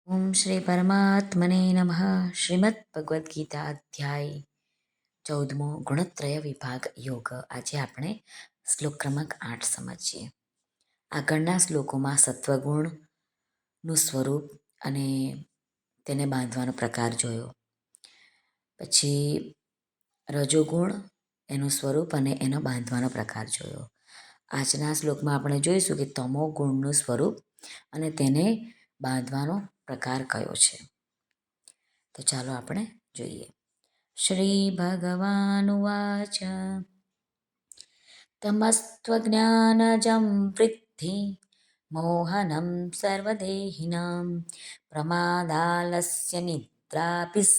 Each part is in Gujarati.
ઓમ શ્રી પરમાત્મને નમઃ. શ્રીમદ ભગવદ્ ગીતા અધ્યાય 14 ગુણત્રય વિભાગ યોગ. આજે આપણે શ્લોક ક્રમાંક 8 સમજીએ. આગળના શ્લોકોમાં સત્વગુણનું સ્વરૂપ અને તેને બાંધવાનો પ્રકાર જોયો. પછી રજોગુણ એનું સ્વરૂપ અને એનો બાંધવાનો પ્રકાર જોયો. આજના શ્લોકમાં આપણે જોઈશું કે તમો ગુણનું સ્વરૂપ અને તેને બાંધવાનો પ્રકાર કયો છે. તો ચાલો આપણે જોઈએ. શ્રી ભગવાન ઉવાચ તમસ્ત્વજ્ઞાનજં વૃદ્ધિ મોહનં સર્વદેહિનાં પ્રમાદાલસ્ય નિદ્રાપિસ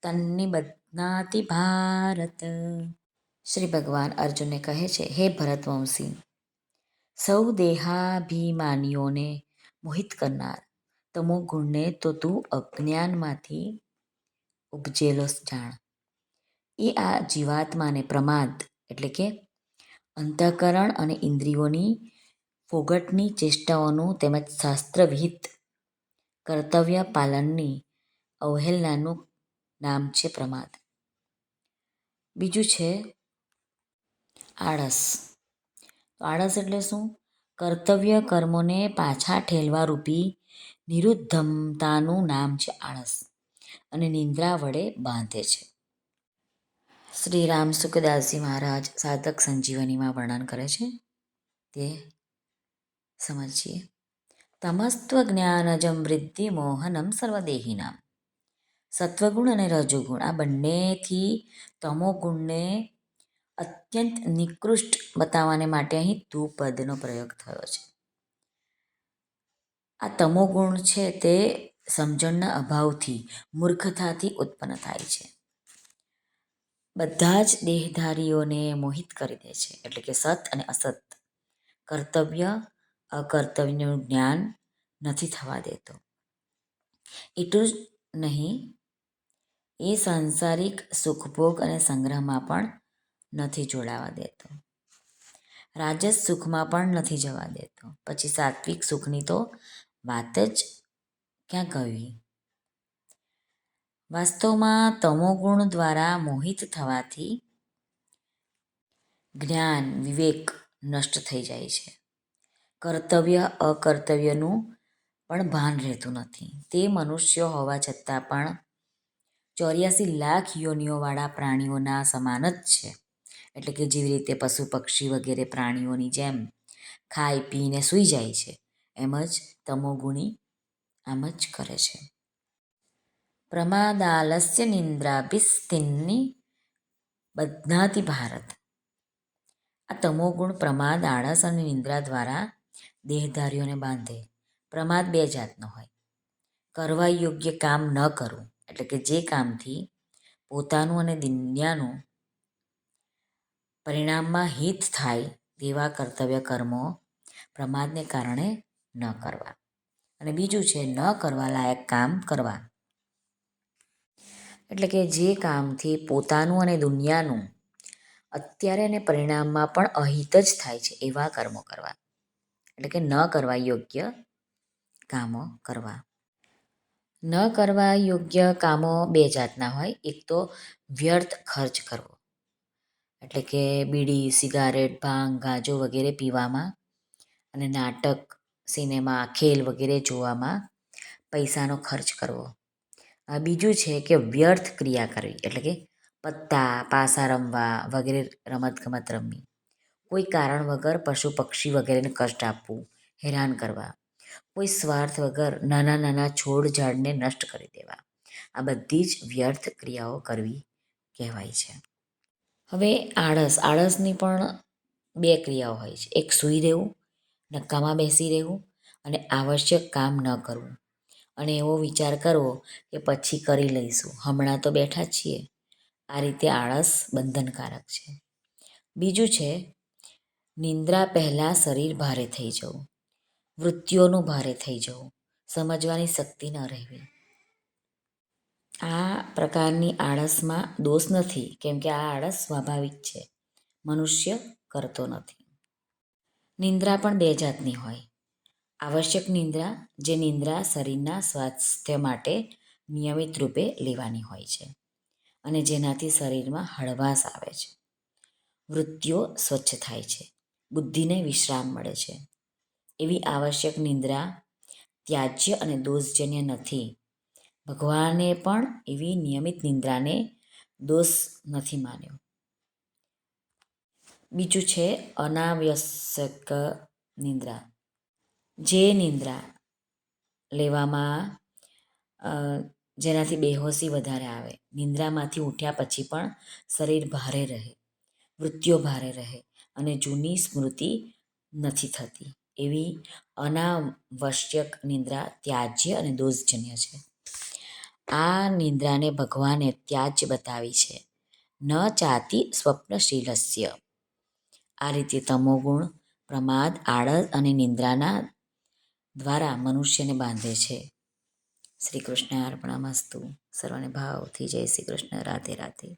તન્નિબધ્નાતિ ભારત. શ્રી ભગવાન અર્જુનને કહે છે, હે ભરતવંશી, સૌ દેહાભિમાનીઓને મોહિત કરનાર તમો ગુણને તો તું અજ્ઞાનમાંથી ઉપજેલો જાણ. એ આ જીવાત્માને પ્રમાદ એટલે કે અંતઃકરણ અને ઇન્દ્રિયોની ફોગટની ચેષ્ટાઓનું તેમજ શાસ્ત્રવિહિત કર્તવ્ય પાલનની અવહેલનાનું નામ છે પ્રમાદ. બીજું છે આળસ. તો આળસ એટલે શું? કર્તવ્ય કર્મોને પાછા ઠેલવા રૂપી નિરુદ્ધમતાનું નામ છે આળસ અને નિંદ્રા વડે બાંધે છે. શ્રી રામ સુખદાસજી મહારાજ સાધક સંજીવનીમાં વર્ણન કરે છે, તે સમજીએ. તમસ્ત્વ જ્ઞાનજમ વૃદ્ધિ મોહનમ સર્વદેહિનામ. સત્વગુણ અને રજોગુણ આ બંનેથી તમોગુણને અત્યંત નિકૃષ્ટ બતાવવાને માટે અહીં તું પદનો પ્રયોગ થયો છે. આ તમોગુણ છે તે સમજણના અભાવથી, મૂર્ખતાથી ઉત્પન્ન થાય છે. બધા જ દેહધારીઓને મોહિત કરી દે છે, એટલે કે સત અને અસત, કર્તવ્ય અકર્તવ્યનું જ્ઞાન નથી થવા દેતો. એટલું જ નહીં, એ સાંસારિક સુખભોગ અને સંગ્રહમાં પણ નથી જોડાવા દેતો. રાજસ સુખમાં પણ નથી જવા દેતો. પછી સાત્વિક સુખની તો વાત જ ક્યાં કહી. વાસ્તવમાં તમોગુણ દ્વારા મોહિત થવાથી જ્ઞાન વિવેક નષ્ટ થઈ જાય છે. કર્તવ્ય અકર્તવ્યનું પણ ભાન રહેતું નથી. તે મનુષ્યો હોવા છતાં પણ 84 લાખ યોનિઓવાળા પ્રાણીઓના સમાન જ છે. એટલે કે જેવી રીતે પશુ પક્ષી વગેરે પ્રાણીઓની જેમ ખાઈ પીને સૂઈ જાય છે, એમ જ તમોગુણી આમ જ કરે છે. પ્રમાદાલસ્ય નિંદ્રાભિસ્તિન્નિ બધ્નાતિ ભારત. આ તમોગુણ પ્રમાદ, આળસ અને નિંદ્રા દ્વારા દેહધારીઓને બાંધે. પ્રમાદ બે જાતનો હોય. કરવા યોગ્ય કામ ન કરવું, એટલે કે જે કામથી પોતાનું અને દુનિયાનું પરિણામમાં હિત થાય તેવા કર્તવ્ય કર્મો પ્રમાદને કારણે ન કરવા. અને બીજું છે ન કરવા લાયક કામ કરવા, એટલે કે જે કામથી પોતાનું અને દુનિયાનું અત્યારે અને પરિણામમાં પણ અહિત જ થાય છે એવા કર્મો કરવા, એટલે કે ન કરવા યોગ્ય કામો કરવા. ન કરવા યોગ્ય કામો બે જાતના હોય. એક તો વ્યર્થ ખર્ચ કરવો, એટલે કે બીડી, સિગારેટ, ભાંગ, ગાંજો વગેરે પીવામાં અને નાટક, સિનેમા, ખેલ વગેરે જોવામાં પૈસાનો ખર્ચ કરવો. બીજું છે કે વ્યર્થ ક્રિયા કરવી, એટલે કે પત્તા, પાસા રમવા વગેરે રમતગમત રમવી. કોઈ કારણ વગર પશુ પક્ષી વગેરેને કષ્ટ આપવું, હેરાન કરવા. કોઈ સ્વાર્થ વગર નાના નાના છોડ ઝાડને નષ્ટ કરી દેવા. આ બધી જ વ્યર્થ ક્રિયાઓ કરવી કહેવાય છે. હવે આળસની પણ બે ક્રિયાઓ હોય છે. એક સૂઈ રહેવું, નકામાં બેસી રહેવું અને આવશ્યક કામ ન કરવું અને એવો વિચાર કરવો કે પછી કરી લઈશું, હમણાં તો બેઠા છીએ. આ રીતે આળસ બંધનકારક છે. બીજું છે નિંદ્રા પહેલાં શરીર ભારે થઈ જવું, વૃત્તિઓનું ભારે થઈ જવું, સમજવાની શક્તિ ન રહેવી. આ પ્રકારની આળસમાં દોષ નથી, કેમ કે આ આળસ સ્વાભાવિક છે, મનુષ્ય કરતો નથી. નિંદ્રા પણ બે જાતની હોય. આવશ્યક નિંદ્રા, જે નિંદ્રા શરીરના સ્વાસ્થ્ય માટે નિયમિત રૂપે લેવાની હોય છે અને જેનાથી શરીરમાં હળવાશ આવે છે, વૃત્તિઓ સ્વચ્છ થાય છે, બુદ્ધિને વિશ્રામ મળે છે. એવી આવશ્યક નિંદ્રા ત્યાજ્ય અને દોષજન્ય નથી. ભગવાને પણ એવી નિયમિત નિંદ્રાને દોષ નથી માન્યો. બીજું છે અનાવશ્યક નિંદ્રા. જે નિંદ્રા લેવામાં જેનાથી બેહોશી વધારે આવે, નિંદ્રામાંથી ઉઠ્યા પછી પણ શરીર ભારે રહે, વૃત્તિઓ ભારે રહે અને જૂની સ્મૃતિ નથી થતી, એવી અનાવશ્યક નિંદ્રા ત્યાજ્ય અને દોષજન્ય છે. આ નિંદ્રાને ભગવાને ત્યાજ્ય બતાવી છે. ન ચાતિ સ્વપ્નશીલસ્ય. આ રીતે તમોગુણ, પ્રમાદ, આળસ અને નિંદ્રાના દ્વારા મનુષ્યને બાંધે છે. શ્રી કૃષ્ણ અર્પણમસ્તુ. સર્વને ભાવથી જય શ્રી કૃષ્ણ. રાધે રાધે.